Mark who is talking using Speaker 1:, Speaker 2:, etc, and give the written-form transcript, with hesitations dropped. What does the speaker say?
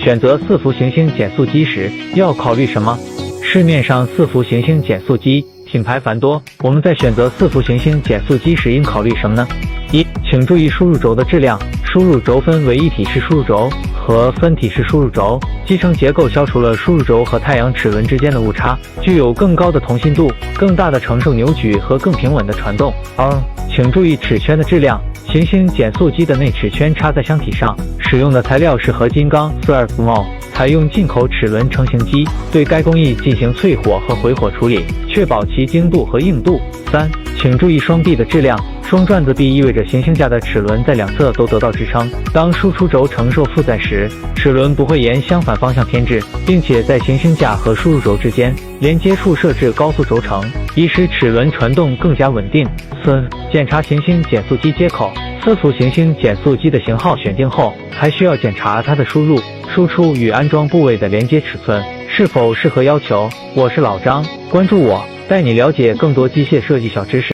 Speaker 1: 选择四幅行星减速机时要考虑什么？市面上四幅行星减速机品牌繁多，我们在选择四幅行星减速机时应考虑什么呢？一，请注意输入轴的质量。输入轴分为一体式输入轴和分体式输入轴，集成结构消除了输入轴和太阳齿轮之间的误差，具有更高的同心度、更大的承受扭矩和更平稳的传动。二，请注意齿圈的质量。行星减速机的内齿圈插在箱体上，使用的材料是合金钢 Swerve， 采用进口齿轮成型机，对该工艺进行淬火和回火处理，确保其精度和硬度。三，请注意双臂的质量。双转子臂意味着行星架的齿轮在两侧都得到支撑，当输出轴承受负载时，齿轮不会沿相反方向偏置，并且在行星架和输入轴之间连接处设置高速轴承，以使齿轮传动更加稳定。四，检查行星减速机接口。四幅行星减速机的型号选定后，还需要检查它的输入、输出与安装部位的连接尺寸是否适合要求。我是老张，关注我，带你了解更多机械设计小知识。